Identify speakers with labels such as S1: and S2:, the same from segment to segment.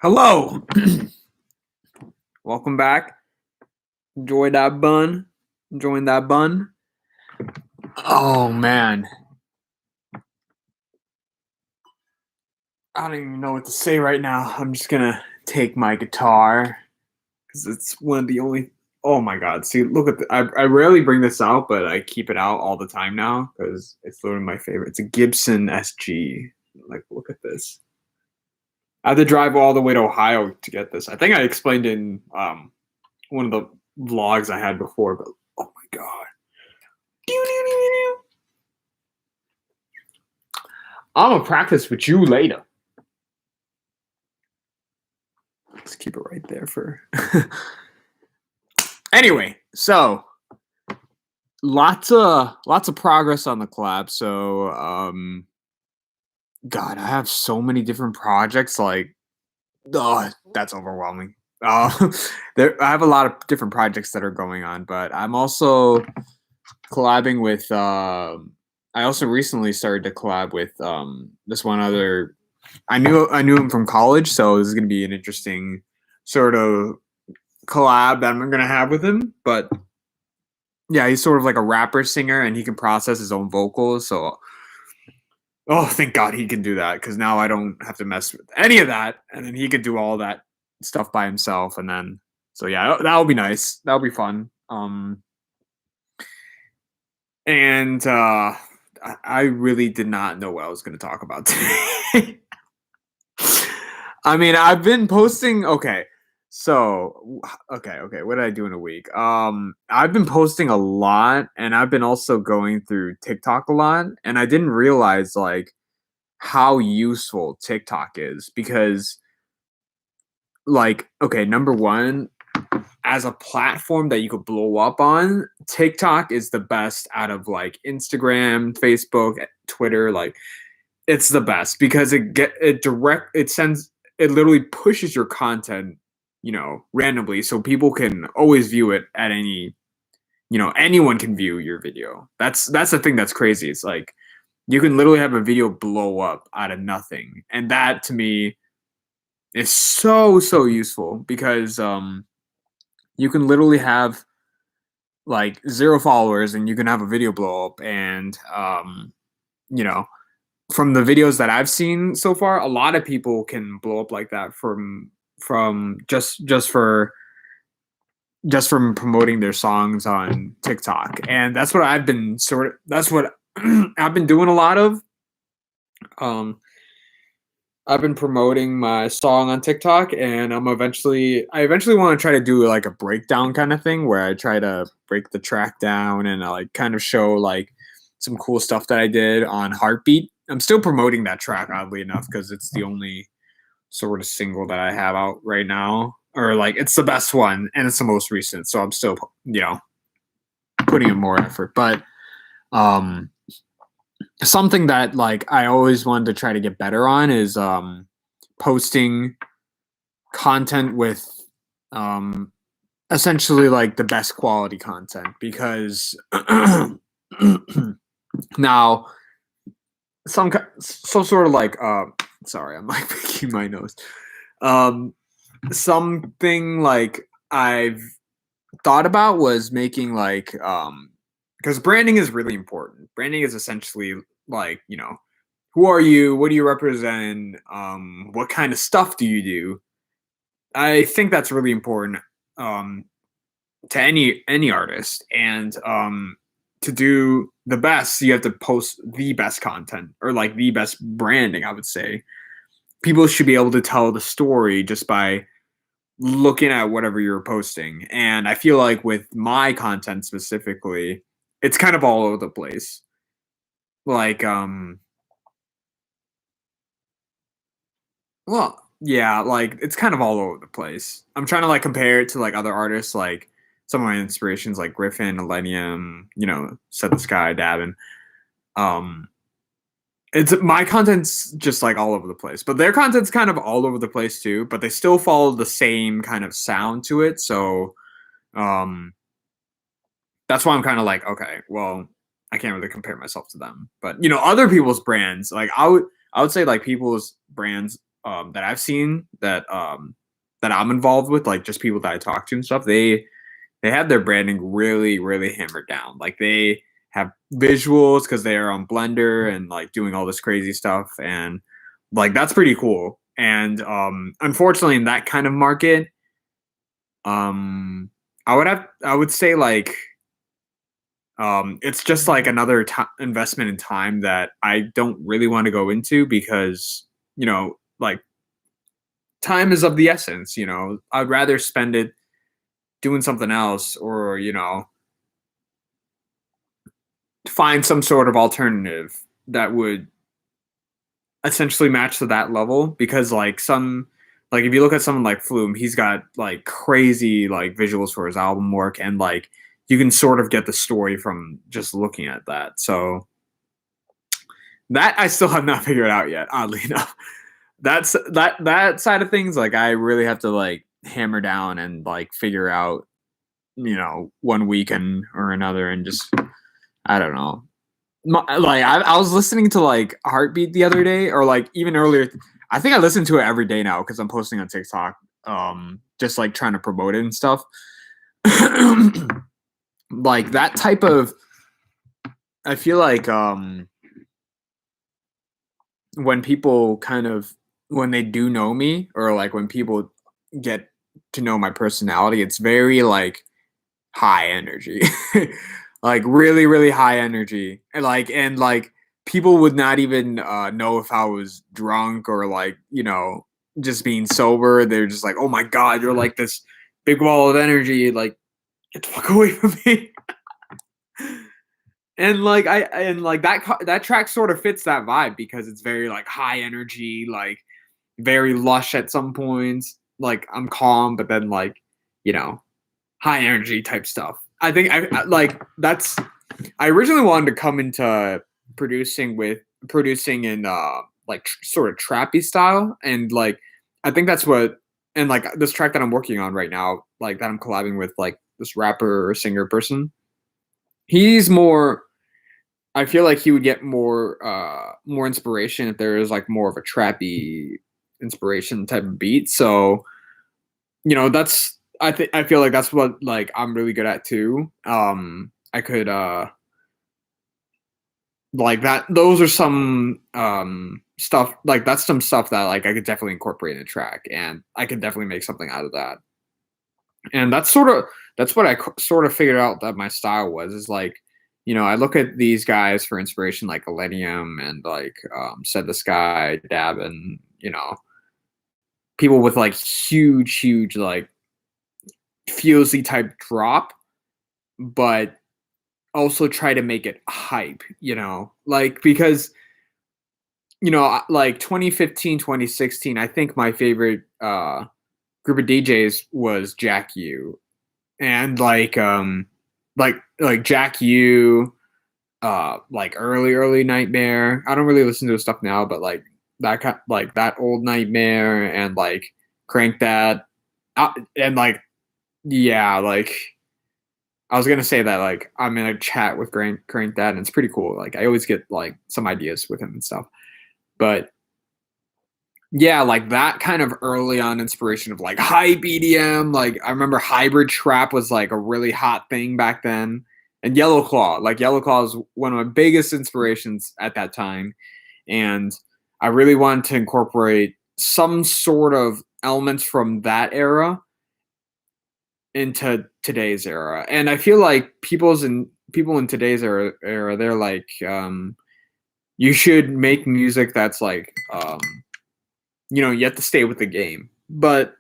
S1: Hello. Welcome back. Enjoy that bun. Enjoying that bun. Oh man. I don't even know what to say right now. I'm just gonna take my guitar because it's one of the only. Oh my god! See, look at I rarely bring this out, but I keep it out all the time now because it's literally my favorite. It's a Gibson SG. Like, look at this. I had to drive all the way to Ohio to get this. I think I explained in one of the vlogs I had before, but oh my god. I'm gonna practice with you later. Let's keep it right there for. Anyway, so lots of progress on the collab. So God, I have so many different projects. Like, oh, that's overwhelming. I have a lot of different projects that are going on, but I'm also collabing with. I also recently started to collab with this one other. I knew him from college, so this is gonna be an interesting sort of collab that I'm gonna have with him. But yeah, he's sort of like a rapper singer, and he can process his own vocals. So, oh, thank God he can do that because now I don't have to mess with any of that, and then he could do all that stuff by himself. And then, so yeah, that'll be nice. That'll be fun. And I really did not know what I was going to talk about today. I mean, I've been posting. Okay, so okay. What did I do in a week? I've been posting a lot, and I've been also going through TikTok a lot, and I didn't realize like how useful TikTok is because, like, okay, number one, as a platform that you could blow up on, TikTok is the best out of like Instagram, Facebook, Twitter. Like, it's the best because it literally pushes your content, randomly, so people can always view it at anyone can view your video. That's the thing that's crazy. It's like you can literally have a video blow up out of nothing, and that to me is so useful because you can literally have like 0 followers and you can have a video blow up, and you know from the videos that I've seen so far, a lot of people can blow up like that from just from promoting their songs on TikTok. And that's what I've been doing a lot of. Um I've been promoting my song on TikTok, and I eventually want to try to do like a breakdown kind of thing where I try to break the track down and I like kind of show like some cool stuff that I did on Heartbeat. I'm still promoting that track, oddly enough, because it's the only sort of single that I have out right now, or like it's the best one and it's the most recent. So I'm still, putting in more effort. But um, something that like I always wanted to try to get better on is posting content with um, essentially like the best quality content because now some sort of like sorry, I'm like picking my nose. Something like I've thought about was making like because branding is really important. Branding is essentially like, who are you? What do you represent? What kind of stuff do you do? I think that's really important to any artist, and to do the best, you have to post the best content or like the best branding. I would say people should be able to tell the story just by looking at whatever you're posting. And I feel like with my content specifically, it's kind of all over the place. Like, well, yeah, like it's kind of all over the place. I'm trying to like compare it to like other artists, like some of my inspirations, like Griffin, Millennium, Set the Sky, Davin. Um, it's my content's just like all over the place, but their content's kind of all over the place too. But they still follow the same kind of sound to it, so um, that's why I'm kind of like, okay, well, I can't really compare myself to them. But other people's brands, like I would say like people's brands that I've seen that I'm involved with, like just people that I talk to and stuff, they have their branding really, really hammered down. Like they have visuals because they are on Blender and like doing all this crazy stuff, and like that's pretty cool. And unfortunately, in that kind of market, I would say like it's just like another investment in time that I don't really want to go into because like time is of the essence. I'd rather spend it doing something else, or find some sort of alternative that would essentially match to that level. Because like if you look at someone like Flume, he's got like crazy like visuals for his album work, and like you can sort of get the story from just looking at that. So that I still have not figured out yet, oddly enough. That side of things, like I really have to like hammer down and like figure out, one weekend or another, and just I don't know. Like I was listening to like Heartbeat the other day, or like even earlier. I think I listen to it every day now because I'm posting on TikTok, just like trying to promote it and stuff. Like that type of, I feel like when people kind of, when they do know me, or like when people get to know my personality, it's very like high energy. Like really, really high energy. And like people would not even know if I was drunk or like, just being sober. They're just like, oh my God, you're like this big wall of energy. Like, get the fuck away from me. And like that track sort of fits that vibe because it's very like high energy, like very lush at some points. Like I'm calm, but then like, you know, high energy type stuff. I think like that's, I originally wanted to come into producing in like sort of trappy style, and like I think that's what, and like this track that I'm working on right now, like that I'm collabing with like this rapper or singer person. He's more, I feel like he would get more inspiration if there is like more of a trappy inspiration type of beat. So, that's, I feel like that's what like I'm really good at too. I could like that, those are some stuff, like that's some stuff that like I could definitely incorporate in a track, and I could definitely make something out of that. And that's what I sort of figured out that my style was, is like, I look at these guys for inspiration, like Millennium and like Said the Sky, Davin, people with like huge like Fuelsy type drop, but also try to make it hype, like because like 2015, 2016, I think my favorite group of DJs was Jack U, and like Jack U, like early Nightmare. I don't really listen to his stuff now, but like like that old Nightmare, and like Crank That, and like yeah, like I was gonna say that like I'm in a chat with Crank That, and it's pretty cool. Like I always get like some ideas with him and stuff, but yeah, like that kind of early on inspiration of like high BDM. Like I remember hybrid trap was like a really hot thing back then. And Yellow Claw, like Yellow Claw is one of my biggest inspirations at that time. And I really wanted to incorporate some sort of elements from that era into today's era. And I feel like people in today's era, they're like, you should make music that's like you have to stay with the game. But,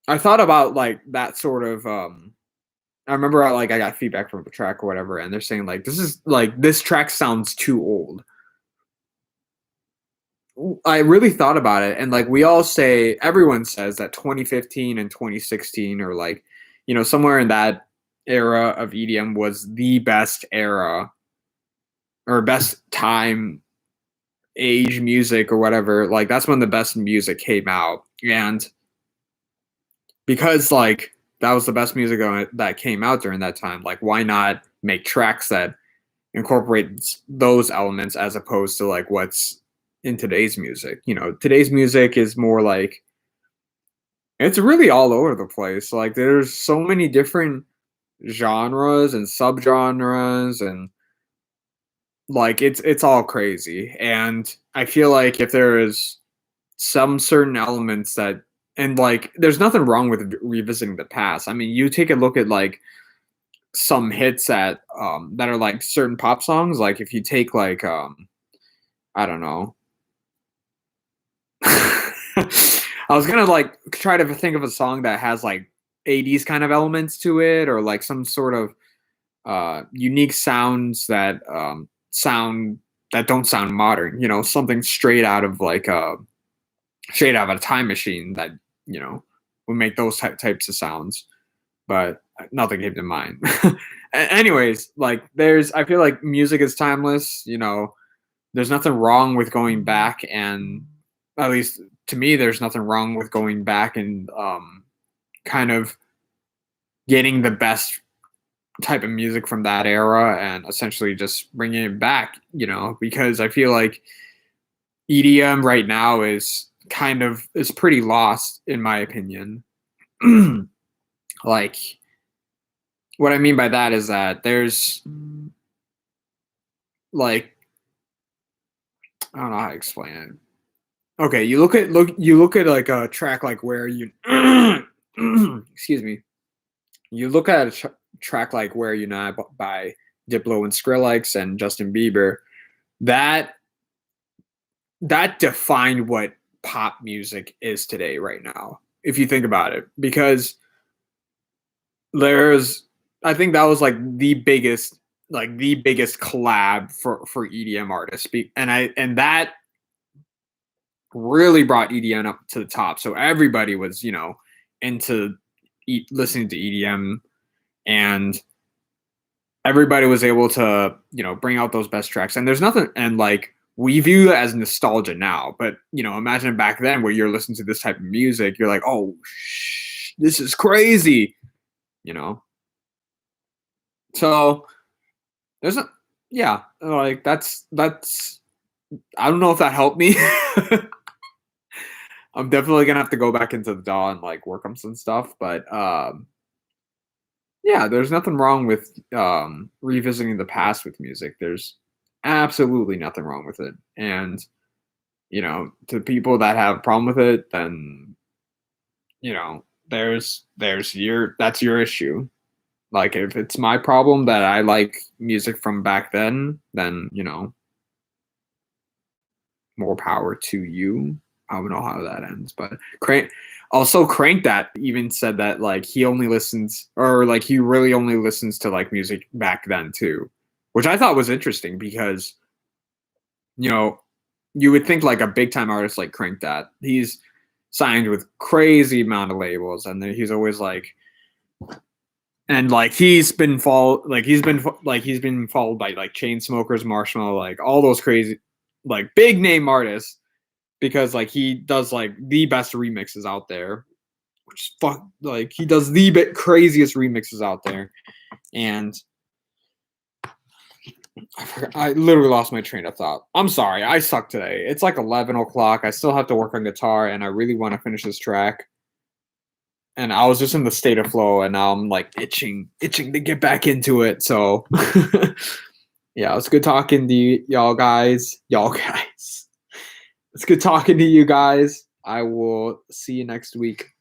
S1: I thought about like that sort of I remember like I got feedback from the track or whatever, and they're saying like this track sounds too old. I really thought about it, and like everyone says that 2015 and 2016 are like, somewhere in that era of EDM was the best era, or best time age music or whatever. Like that's when the best music came out. And because like that was the best music that came out during that time, like why not make tracks that incorporate those elements, as opposed to like what's in today's music. Today's music is more like it's really all over the place. Like there's so many different genres and subgenres and like it's all crazy. And I feel like if there is some certain elements that and like there's nothing wrong with revisiting the past. I mean, you take a look at like some hits that are like certain pop songs. Like if you take like I don't know. I was gonna like try to think of a song that has like 80s kind of elements to it, or like some sort of unique sounds that don't sound modern. Something straight out of a time machine that would make those types of sounds. But nothing came to mind. Anyways, like I feel like music is timeless. There's nothing wrong with going back, and at least to me, there's nothing wrong with going back and kind of getting the best type of music from that era and essentially just bringing it back. Because I feel like EDM right now is pretty lost in my opinion. Like what I mean by that is that there's like I don't know how to explain it. Okay, you look at like a track like Where You excuse me. You look at a track like Where You Now by Diplo and Skrillex and Justin Bieber. That defined what pop music is today right now, if you think about it, because I think that was like the biggest collab for EDM artists, and that really brought EDM up to the top. So everybody was into listening to EDM, and everybody was able to bring out those best tracks. And there's nothing, and like we view it as nostalgia now, but imagine back then where you're listening to this type of music, you're like, oh, this is crazy. So there's a yeah, like that's I don't know if that helped me. I'm definitely gonna have to go back into the DAW and like work on some stuff, but yeah, there's nothing wrong with revisiting the past with music. There's absolutely nothing wrong with it. And to people that have a problem with it, then that's your issue. Like if it's my problem that I like music from back then more power to you. I don't know how that ends, but Crank That even said that like he only listens, or like he really only listens to like music back then too, which I thought was interesting because you would think like a big time artist like Crank That, he's signed with crazy amount of labels, and then he's always like, and like he's been followed by like Chainsmokers, Marshmallow, like all those crazy like big name artists, because like he does like the best remixes out there, which like he does the craziest remixes out there. And I literally lost my train of thought. I'm sorry, I suck today. It's like 11 o'clock. I still have to work on guitar, and I really want to finish this track. And I was just in the state of flow, and now I'm like itching to get back into it. So yeah, it's good talking to y'all guys. It's good talking to you guys. I will see you next week.